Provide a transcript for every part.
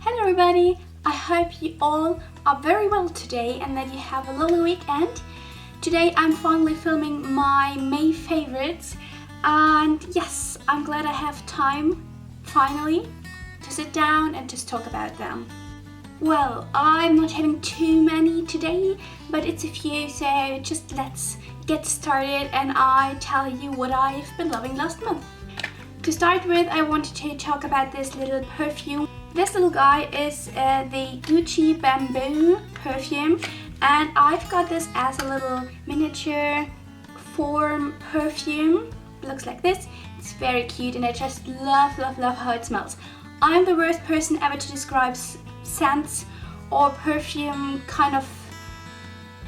Hello everybody! I hope you all are very well today and that you have a lovely weekend. Today I'm finally filming my May favorites and yes, I'm glad I have time finally to sit down and just talk about them. Well, I'm not having too many today, but it's a few, so just let's get started and I tell you what I've been loving last month. To start with, I wanted to talk about this little perfume. This little guy is the Gucci Bamboo perfume, and I've got this as a little miniature form perfume. It looks like this. It's very cute and I just love how it smells. I'm the worst person ever to describe scents or perfume kind of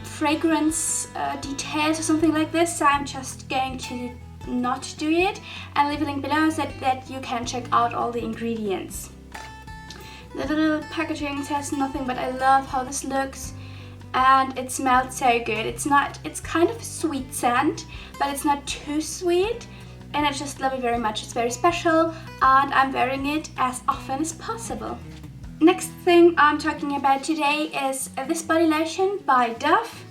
fragrance details or something like this, so I'm just going to not do it and leave a link below so that you can check out all the ingredients. The little packaging says nothing, but I love how this looks and it smells so good. It's kind of a sweet scent, but it's not too sweet and I just love it very much. It's very special and I'm wearing it as often as possible. Next thing I'm talking about today is this body lotion by Duff.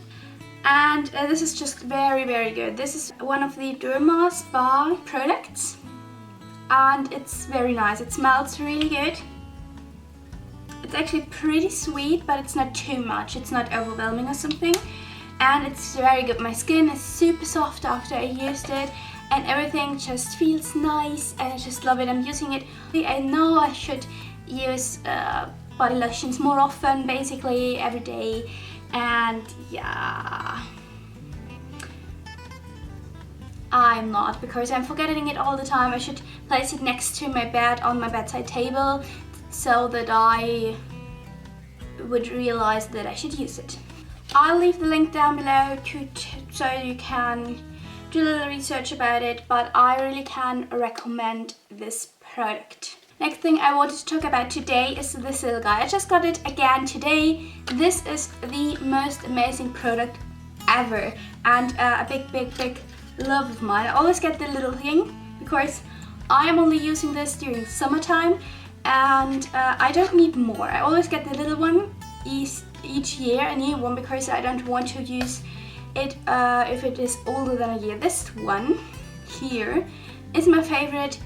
And this is just very good. This is one of the Derma Spa products and it's very nice. It smells really good. It's actually pretty sweet, but it's not too much. It's not overwhelming or something. And it's very good. My skin is super soft after I used it and everything just feels nice and I just love it. I'm using it. I know I should use body lotions more often, basically every day. And yeah, I'm not, because I'm forgetting it all the time. I should place it next to my bed on my bedside table so that I would realize that I should use it. I'll leave the link down below so you can do a little research about it, but I really can recommend this product. Next thing I wanted to talk about today is this little guy. I just got it again today. This is the most amazing product ever and a big love of mine. I always get the little thing because I am only using this during summertime and I don't need more. I always get the little one each year, a new one, because I don't want to use it if it is older than a year. This one here is my favorite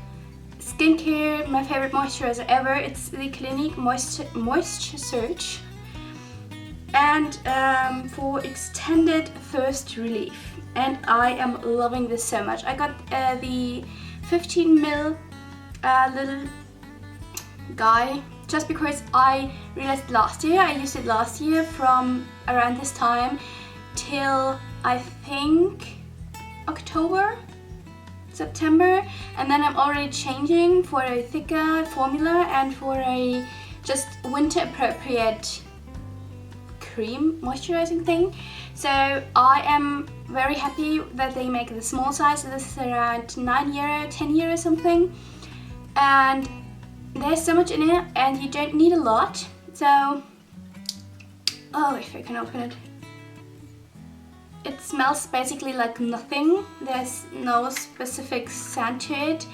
skincare, my favorite moisturizer ever. It's the Clinique Moisture Surge and for extended thirst relief, and I am loving this so much. I got the 15 ml little guy just because I realized last year, I used it last year from around this time till I think October, September, and then I'm already changing for a thicker formula and for a just winter appropriate cream moisturizing thing. So I am very happy that they make the small size. So this is around €9, €10 or something, and there's so much in it and you don't need a lot. So, oh, if I can open it. It smells basically like nothing. There's no specific scent to it,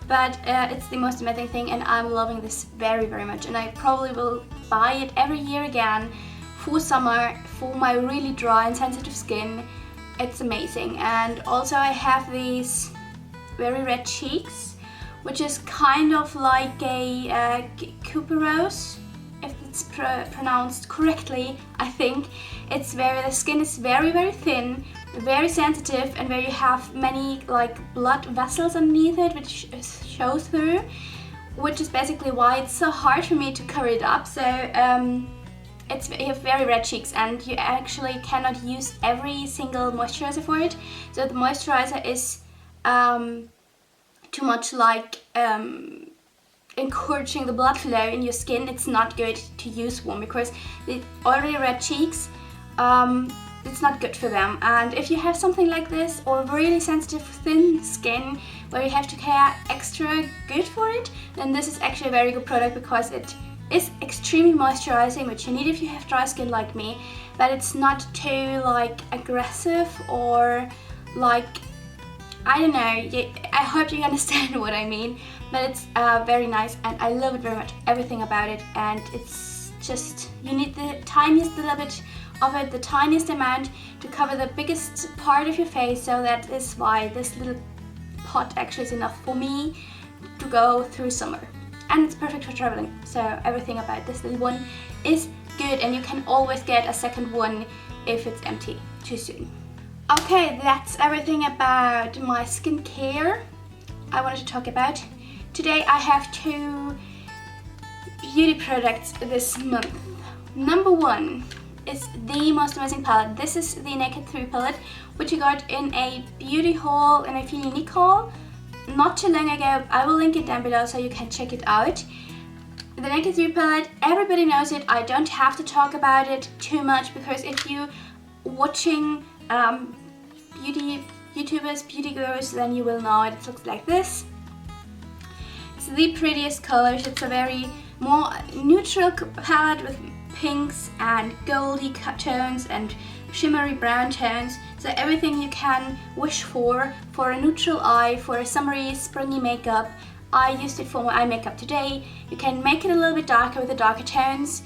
but it's the most amazing thing and I'm loving this very much, and I probably will buy it every year again for summer for my really dry and sensitive skin. It's amazing. And also I have these very red cheeks, which is kind of like a Cooper Rose, if it's pronounced correctly. I think it's the skin is very thin, very sensitive, and where you have many like blood vessels underneath it which shows through, which is basically why it's so hard for me to cover it up. So you have very red cheeks and you actually cannot use every single moisturizer for it. So the moisturizer is too much like encouraging the blood flow in your skin. It's not good to use one because the already red cheeks, it's not good for them. And if you have something like this or really sensitive thin skin where you have to care extra good for it, then this is actually a very good product because it is extremely moisturizing, which you need if you have dry skin like me, but it's not too like aggressive or like I don't know, I hope you understand what I mean, but it's very nice and I love it very much, everything about it, and it's just, you need the tiniest little bit of it, the tiniest amount to cover the biggest part of your face, so that is why this little pot actually is enough for me to go through summer. And it's perfect for traveling, so everything about this little one is good, and you can always get a second one if it's empty too soon. Okay, that's everything about my skincare I wanted to talk about. Today I have 2 beauty products this month. Number 1 is the most amazing palette. This is the Naked 3 palette, which I got in a beauty haul, in a Feel Unique haul, not too long ago. I will link it down below so you can check it out. The Naked 3 palette, everybody knows it. I don't have to talk about it too much, because if you watching beauty YouTubers, beauty gurus, then you will know it. It looks like this. It's the prettiest colors. It's a very more neutral palette with pinks and goldy tones and shimmery brown tones. So everything you can wish for a neutral eye, for a summery, springy makeup. I used it for my eye makeup today. You can make it a little bit darker with the darker tones.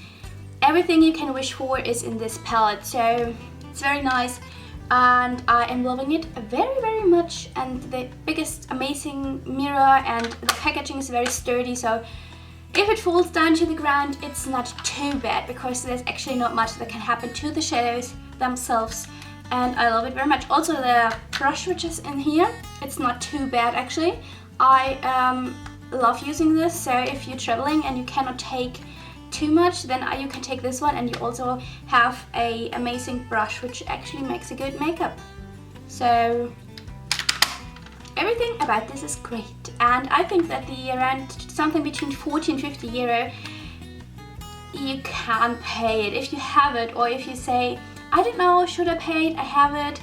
Everything you can wish for is in this palette, so it's very nice and I am loving it very, very much. And the biggest amazing mirror, and the packaging is very sturdy, so if it falls down to the ground, it's not too bad, because there's actually not much that can happen to the shadows themselves, and I love it very much. Also the brush which is in here, it's not too bad actually. I love using this, so if you're traveling and you cannot take too much, then you can take this one, and you also have a amazing brush which actually makes a good makeup. So everything about this is great, and I think that the around something between 40 and 50 euro, you can pay it if you have it, or if you say, I don't know, should I pay it, I have it,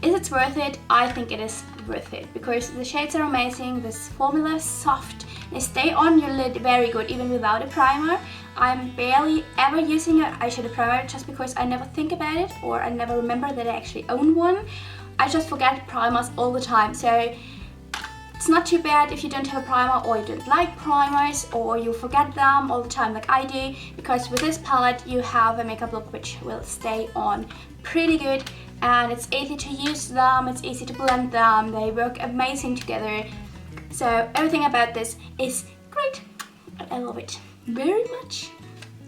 is it worth it? I think it is worth it, because the shades are amazing, this formula is soft, they stay on your lid very good even without a primer. I'm barely ever using an eyeshadow primer, just because I never think about it, or I never remember that I actually own one. I just forget primers all the time, so it's not too bad if you don't have a primer, or you don't like primers, or you forget them all the time like I do, because with this palette you have a makeup look which will stay on pretty good, and it's easy to use them, it's easy to blend them, they work amazing together. So everything about this is great, I love it very much.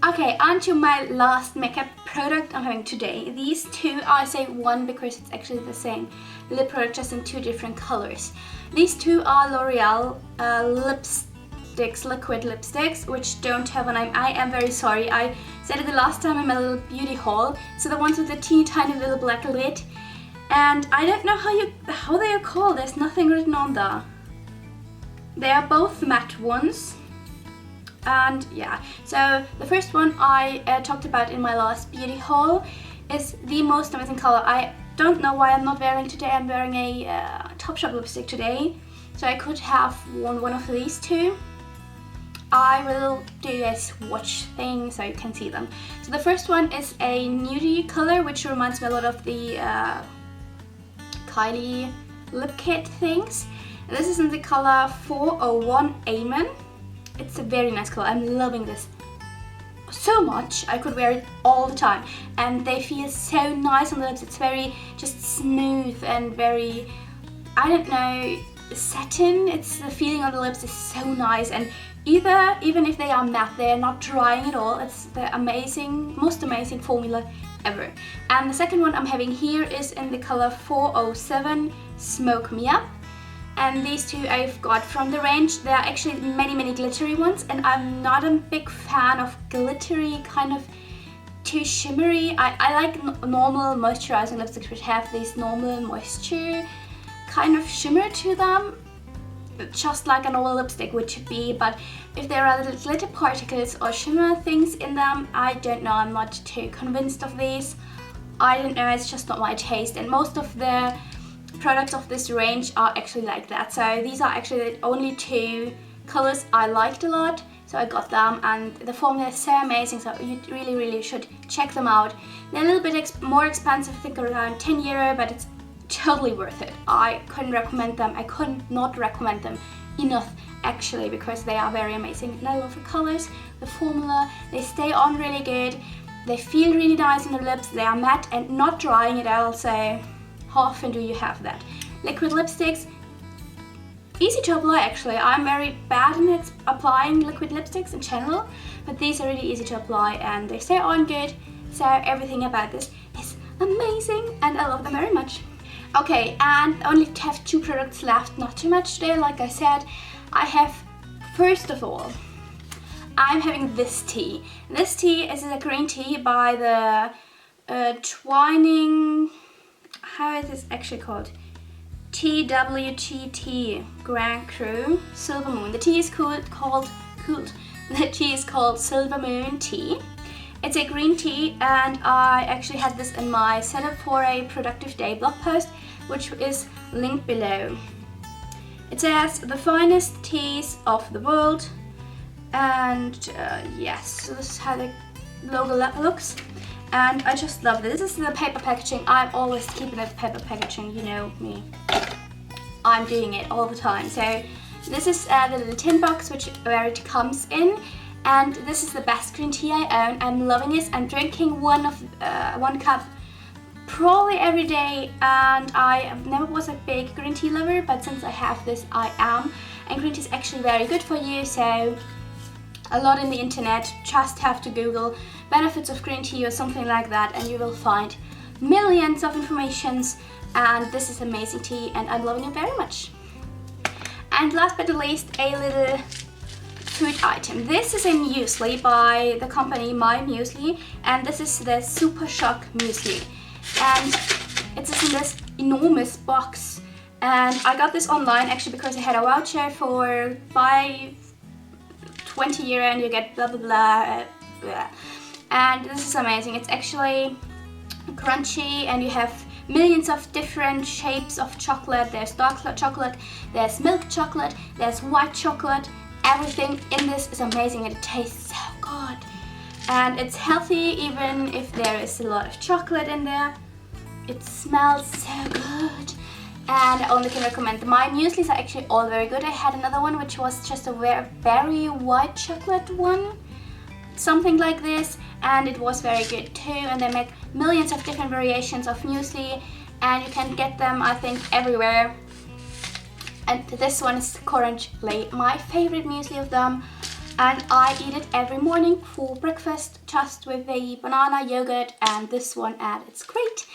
Okay, on to my last makeup product I'm having today. These 2, I say 1 because it's actually the same lip product, just in 2 different colors. These 2 are L'Oreal lipsticks, liquid lipsticks, which don't have a name. I am very sorry. I said it the last time in my little beauty haul. So the ones with the teeny tiny little black lid. And I don't know how they are called. There's nothing written on there. They are both matte ones. And yeah, so the first one I talked about in my last beauty haul is the most amazing color. I don't know why I'm not wearing today. I'm wearing a Topshop lipstick today, so I could have worn one of these 2. I will do a swatch thing so you can see them. So the first one is a nudie color, which reminds me a lot of the Kylie lip kit things. And this is in the color 401 Amen. It's a very nice color. I'm loving this so much. I could wear it all the time, and they feel so nice on the lips. It's very just smooth and very, I don't know, satin. It's the feeling on the lips is so nice, and even if they are matte, they are not drying at all. It's the most amazing formula ever. And the second one I'm having here is in the color 407 Smoke Me Up. And these 2 I've got from the range. There are actually many glittery ones, and I'm not a big fan of glittery, kind of too shimmery. I like normal moisturizing lipsticks which have this normal moisture kind of shimmer to them, just like a normal lipstick would be. But if there are little glitter particles or shimmer things in them, I don't know, I'm not too convinced of these. I don't know, it's just not my taste, and most of the products of this range are actually like that. So these are actually the only 2 colors I liked a lot, so I got them, and the formula is so amazing, so you really should check them out. They're a little bit more expensive, I think around 10 euro, but it's totally worth it. I couldn't recommend them. I could not recommend them enough actually, because they are very amazing. And I love the colors, the formula, they stay on really good, they feel really nice on the lips, they are matte and not drying at all, so how often do you have that? Liquid lipsticks, easy to apply actually. I'm very bad in applying liquid lipsticks in general, but these are really easy to apply and they stay on good, so everything about this is amazing and I love them very much. Okay, and I only have 2 products left, not too much today, like I said. I have, first of all, I'm having this tea. This tea is a green tea by the Twining, how is this actually called? TWG Grand Cru Silver Moon. The tea is called Silver Moon Tea. It's a green tea and I actually had this in my setup for a productive day blog post, which is linked below. It says the finest teas of the world, and yes, so this is how the logo looks, and I just love this. This is the paper packaging. I'm always keeping the paper packaging, you know me. I'm doing it all the time. So this is the little tin box where it comes in, and this is the best green tea I own. I'm loving it. I'm drinking one cup probably every day, and I never was a big green tea lover, but since I have this I am. And green tea is actually very good for you, so a lot in the internet, just have to Google benefits of green tea or something like that and you will find millions of informations, and this is amazing tea and I'm loving it very much. And last but not least, a little food item. This is a muesli by the company mymuesli, and this is the SuperChocMuesli. And it's in this enormous box, and I got this online actually because I had a voucher for buy 20 euro and you get blah blah blah, blah. And this is amazing. It's actually crunchy and you have millions of different shapes of chocolate. There's dark chocolate, there's milk chocolate, there's white chocolate. Everything in this is amazing and it tastes so good. And it's healthy even if there is a lot of chocolate in there. It smells so good. And I only can recommend. My mueslis are actually all very good. I had another one which was just a very white chocolate one, something like this, and it was very good too. And they make millions of different variations of muesli and you can get them, I think, everywhere. And this one is currently my favorite muesli of them, and I eat it every morning for breakfast just with a banana yogurt and this one, and it's great.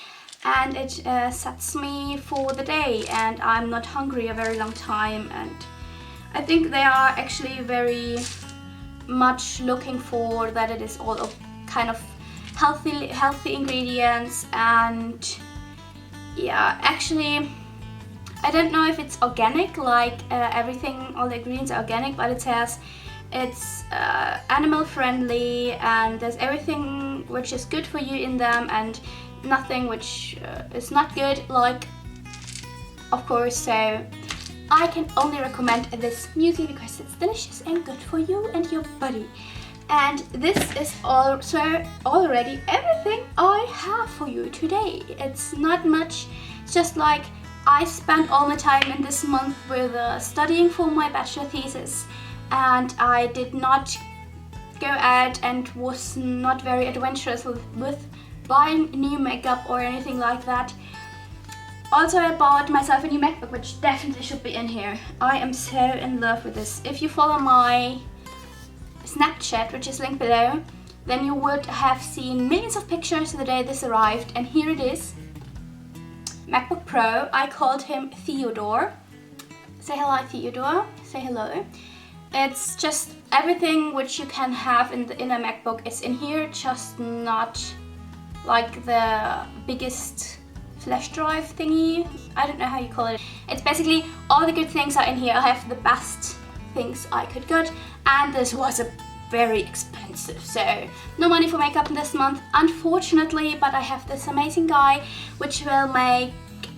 And it sets me for the day and I'm not hungry a very long time, and I think they are actually very much looking for that it is all of kind of healthy ingredients. And yeah, actually I don't know if it's organic, like everything, all the ingredients are organic, but it says it's animal friendly and there's everything which is good for you in them and nothing which is not good, like, of course. So I can only recommend this muesli because it's delicious and good for you and your body. And this is also already everything I have for you today. It's not much, it's just like I spent all my time in this month with studying for my bachelor thesis, and I did not go out and was not very adventurous with buying new makeup or anything like that. Also, I bought myself a new MacBook, which definitely should be in here. I am so in love with this. If you follow my Snapchat, which is linked below, then you would have seen millions of pictures the day this arrived, and here it is. MacBook Pro. I called him Theodore. Say hello, Theodore. Say hello. It's just everything which you can have in a MacBook is in here, just not like the biggest flash drive thingy. I don't know how you call it. It's basically all the good things are in here. I have the best things I could get, and this was a very expensive, so no money for makeup this month, unfortunately, but I have this amazing guy which will make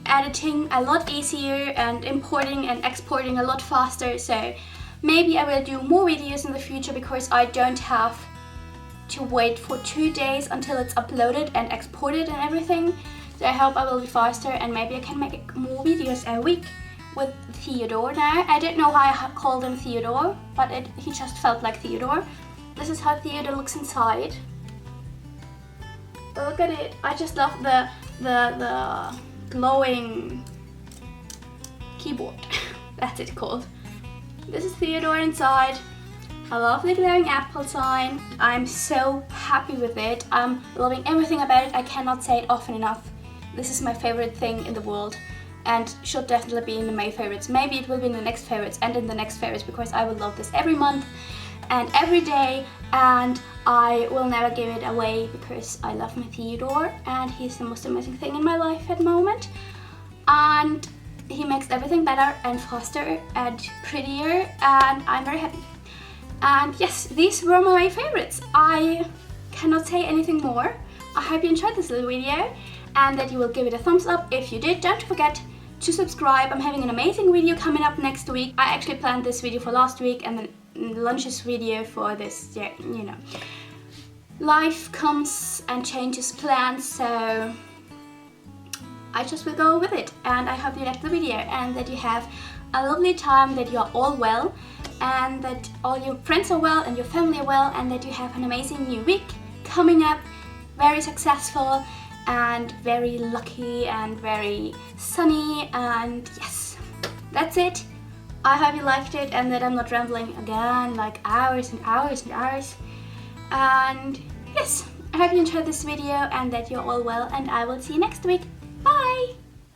editing a lot easier and importing and exporting a lot faster. So maybe I will do more videos in the future because I don't have to wait for 2 days until it's uploaded and exported and everything. So I hope I will be faster and maybe I can make more videos a week with Theodore now. I don't know why I called him Theodore, but he just felt like Theodore. This is how Theodore looks inside. Look at it. I just love the glowing keyboard. That's it called. This is Theodore inside. I love the glowing apple sign. I'm so happy with it. I'm loving everything about it. I cannot say it often enough. This is my favorite thing in the world and should definitely be in the May favorites. Maybe it will be in the next favorites and in the next favorites because I will love this every month and every day, and I will never give it away because I love my Theodore and he's the most amazing thing in my life at the moment. And he makes everything better and faster and prettier, and I'm very happy. And yes, these were my favorites. I cannot say anything more. I hope you enjoyed this little video and that you will give it a thumbs up. If you did, don't forget to subscribe. I'm having an amazing video coming up next week. I actually planned this video for last week and then lunches video for this, yeah, you know. Life comes and changes plans, so I just will go with it. And I hope you liked the video and that you have a lovely time, that you are all well and that all your friends are well and your family are well, and that you have an amazing new week coming up, very successful and very lucky and very sunny. And yes, that's it. I hope you liked it and that I'm not rambling again like hours and hours and hours. And yes, I hope you enjoyed this video and that you're all well, and I will see you next week.